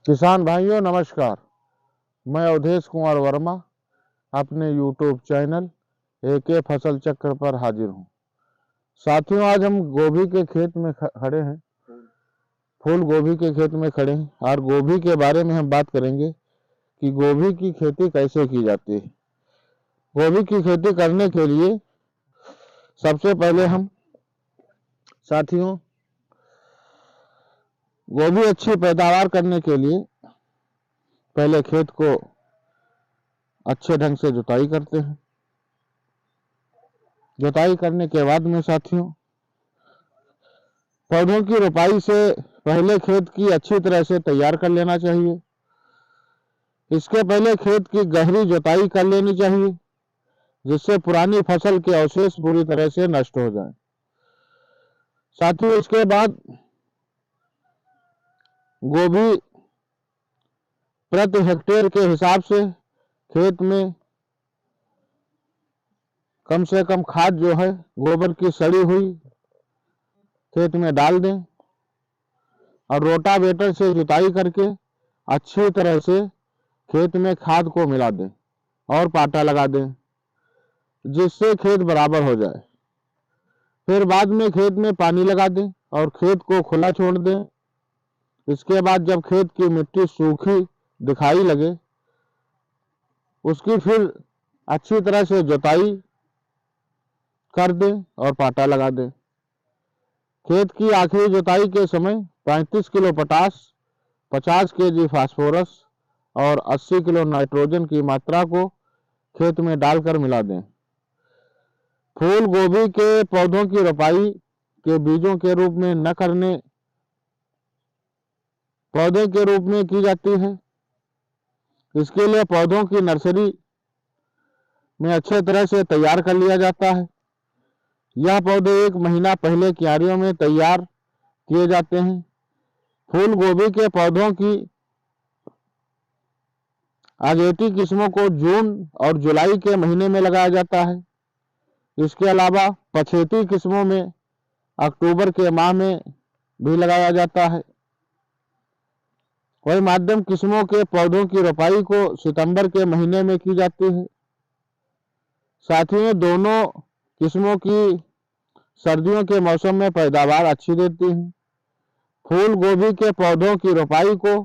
किसान भाइयों नमस्कार। मैं अवधेश कुमार वर्मा अपने यूट्यूब चैनल एके फसल चक्र पर हाजिर हूं। साथियों, आज हम गोभी के खेत में खड़े हैं, फूल गोभी के खेत में खड़े हैं और गोभी के बारे में हम बात करेंगे कि गोभी की खेती कैसे की जाती है। गोभी की खेती करने के लिए सबसे पहले हम साथियों गोभी अच्छी पैदावार करने के लिए पहले खेत को अच्छे ढंग से जुताई करते हैं। जुताई करने के बाद में साथियों पौधों की रोपाई से पहले खेत की अच्छी तरह से तैयार कर लेना चाहिए। इसके पहले खेत की गहरी जुताई कर लेनी चाहिए, जिससे पुरानी फसल के अवशेष पूरी तरह से नष्ट हो जाएं। साथियों, इसके बाद गोभी प्रति हेक्टेयर के हिसाब से खेत में कम से कम खाद जो है गोबर की सड़ी हुई खेत में डाल दें और रोटावेटर से जुताई करके अच्छी तरह से खेत में खाद को मिला दें और पाटा लगा दें, जिससे खेत बराबर हो जाए। फिर बाद में खेत में पानी लगा दें और खेत को खुला छोड़ दें। इसके बाद जब खेत की मिट्टी सूखी दिखाई लगे, उसकी फिर अच्छी तरह से जुताई कर दें और पाटा लगा दें। खेत की आखिरी जुताई के समय 35 किलो पोटाश, 50 केजी फास्फोरस और 80 किलो नाइट्रोजन की मात्रा को खेत में डालकर मिला दें। फूल गोभी के पौधों की रोपाई के बीजों के रूप में न करने पौधे के रूप में की जाती है। इसके लिए पौधों की नर्सरी में अच्छे तरह से तैयार कर लिया जाता है। यह पौधे 1 महीना पहले क्यारियों में तैयार किए जाते हैं। फूल गोभी के पौधों की अगेती किस्मों को जून और जुलाई के महीने में लगाया जाता है। इसके अलावा पछेती किस्मों में अक्टूबर के माह में भी लगाया जाता है। वही माध्यम किस्मों के पौधों की रोपाई को सितंबर के महीने में की जाती है। साथियों, दोनों किस्मों की सर्दियों के मौसम में पैदावार अच्छी देती हैं। फूल गोभी के पौधों की रोपाई को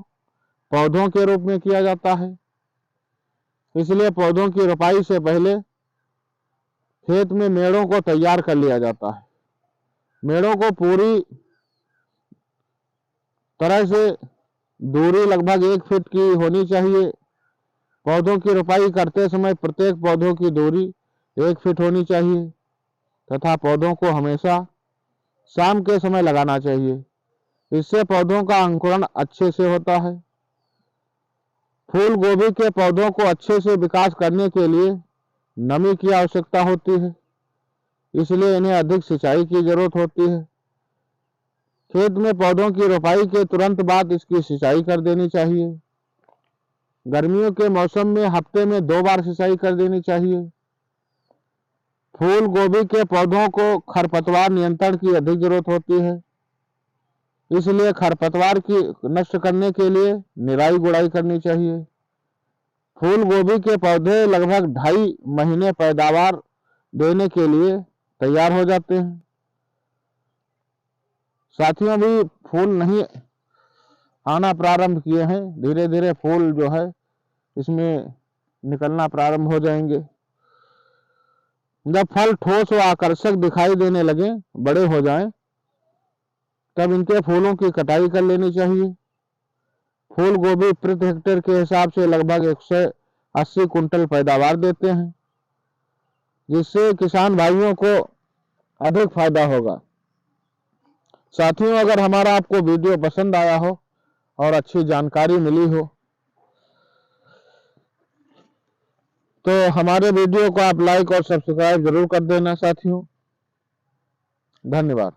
पौधों के रूप में किया जाता है, इसलिए पौधों की रोपाई से पहले खेत में मेड़ों को तैयार कर लिया जाता है। मेड़ों को पूरी तरह से दूरी लगभग 1 फीट की होनी चाहिए। पौधों की रोपाई करते समय प्रत्येक पौधों की दूरी 1 फीट होनी चाहिए तथा पौधों को हमेशा शाम के समय लगाना चाहिए। इससे पौधों का अंकुरण अच्छे से होता है। फूल गोभी के पौधों को अच्छे से विकास करने के लिए नमी की आवश्यकता होती है, इसलिए इन्हें अधिक सिंचाई की जरूरत होती है। खेत में पौधों की रोपाई के तुरंत बाद इसकी सिंचाई कर देनी चाहिए। गर्मियों के मौसम में हफ्ते में 2 बार सिंचाई कर देनी चाहिए। फूल गोभी के पौधों को खरपतवार नियंत्रण की अधिक जरूरत होती है, इसलिए खरपतवार की नष्ट करने के लिए निराई गुड़ाई करनी चाहिए। फूल गोभी के पौधे लगभग 2.5 महीने पैदावार देने के लिए तैयार हो जाते हैं। साथियों, अभी फूल नहीं आना प्रारंभ किए हैं, धीरे धीरे फूल जो है इसमें निकलना प्रारंभ हो जाएंगे। जब फल ठोस व आकर्षक दिखाई देने लगे, बड़े हो जाएं, तब इनके फूलों की कटाई कर लेनी चाहिए। फूल गोभी प्रति हेक्टेयर के हिसाब से लगभग 180 कुंटल पैदावार देते हैं, जिससे किसान भाइयों को अधिक फायदा होगा। साथियों, अगर हमारा आपको वीडियो पसंद आया हो और अच्छी जानकारी मिली हो तो हमारे वीडियो को आप लाइक और सब्सक्राइब जरूर कर देना साथियों। धन्यवाद।